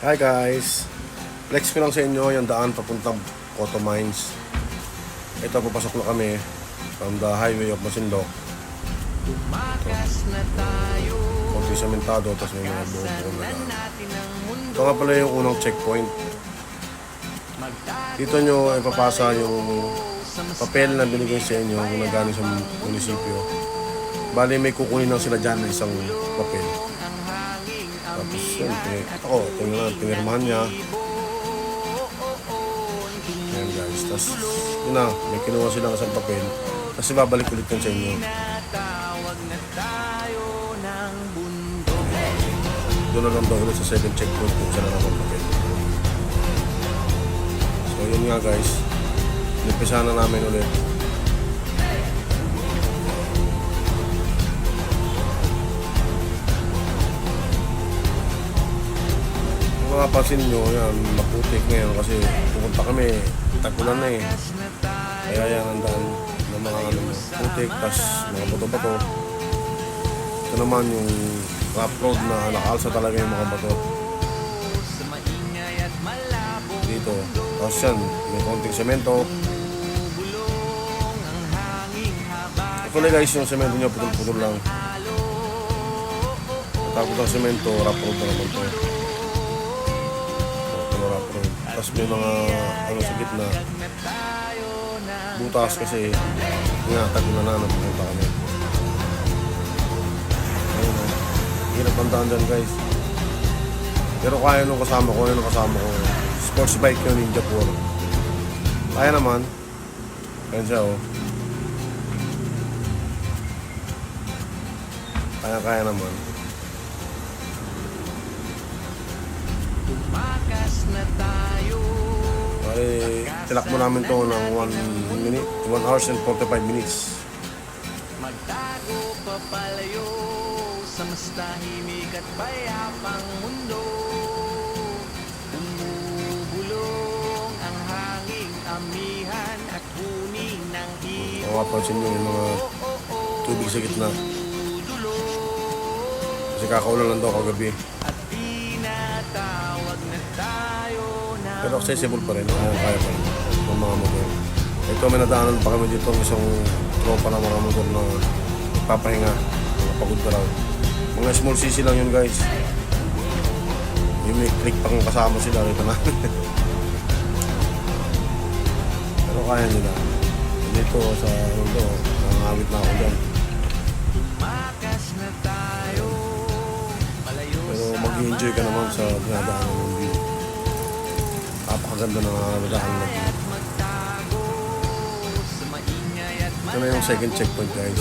Hi guys, flex ko lang sa inyo yung daan papuntang Cotto Mines. Ito, papasok na kami from the highway of Masinloc. Konti sementado, tapos may mga buong na daan. Ito nga pala yung unang checkpoint. Dito nyo ipapasa yung papel na binigay sa inyo kung nagaling sa munisipyo. Bali may kukunin lang sila dyan na isang papel. Tapos yun, ako, pinirmahan niya. Ayan guys, tapos yun na, may kinuha silang isang papel. Tapos ibabalik ulit yan sa inyo. Doon na lang daw ulit sa second checkpoint kung saan na naman papel. So yun nga guys, nipisahan na namin ulit. Kung mapapansin nyo, yan, maputik ngayon kasi pupunta kami, tagulan na eh. Kaya yan, ang daan ng mga putik, tas mga bato-bato. Ito naman yung rough road na nakaalsa talaga yung mga bato. Dito, tapos yan, may konting semento. Actually guys, yung semento nyo, putol-putol lang. Tapos ang semento, rough road na naman to. Tapos may mga ano sa gitna butas kasi inatag na napunta kami. Ayun o, hirap ang daan dyan guys, pero kaya nung kasama ko, sports bike yun, Ninja 4. Kaya naman, kaya siya o, kaya naman. Ay, tinakbo namin to ng 1 hours and 45 minutes. Magtago papalayo sa mas tahimik at payapang mundo. Bumubulong ang hanging amihan at huni ng iyo. Mapapansin nyo yung mga tubig sa gitna. Kasi kakaulan lang daw kagabi. Pero accessible pa rin, kaya pa rin ng mga motor. Ito, may nadaanan pa kami dito, isang tropa ng mga motor na papahinga, mga pagod ka raw. Mga small cc lang yun guys. Yung may click pang kasama sila, kita na. Pero kaya nila. Dito sa ano, nangangawit na ako dyan. Pero mag-enjoy ka naman sa dinadaanan ng view. Napakaganda ng nadaan na view. Ito na yung second checkpoint guys.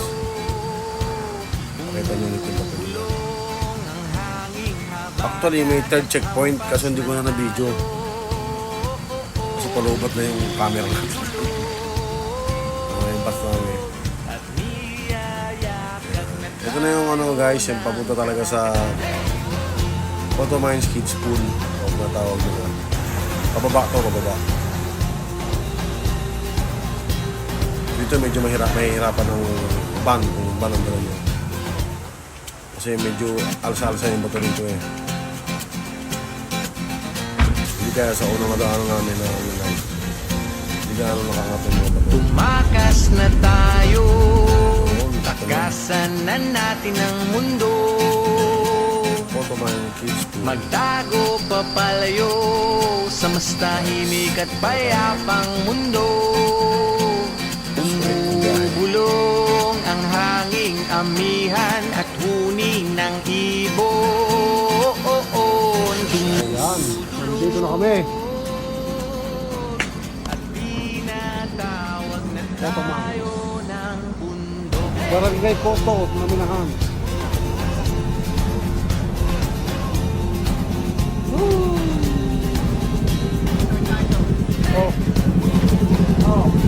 Pakita nyo nito yung papel. Actually may third checkpoint kasi hindi ko na na-video. Kasi palubat na yung camera natin. Yung bus namin. Ito na yung ano guys, yung papunta talaga sa Cotto Mines Kids School. O natawag nila. Pababa to, pababa. Dito medyo mahirapan ng van, kung van ang dala nyo. Kasi medyo alsa-alsa yung bato dito eh. Hindi kaya sa unang madaanan namin na yung live. Hindi kaya nakakangat yung mga bato. Tumakas na tayo, takasan na natin ang mundo. Cotto Mines Kids School. Magtago papalayo sa mas tahimik at payapang mundo. Umubulong ang hanging amihan at huni ng ibon. Ayan, nandito na kami. At tinatawag na tayo ng bundok. Barangay Cotto, Naminahan.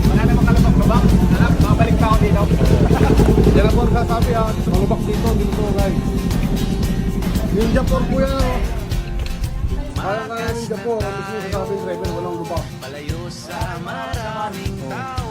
Wala namang kalabak-labak. Alam, mabalik pa ako dito. Yan po ang sasabi ha, malubak dito guys. Ninja 4 po yan o. Kaya nga Ninja 4, ang gusto nyo sasabi ng driver, walang lubak. Palayo sa maraming tao.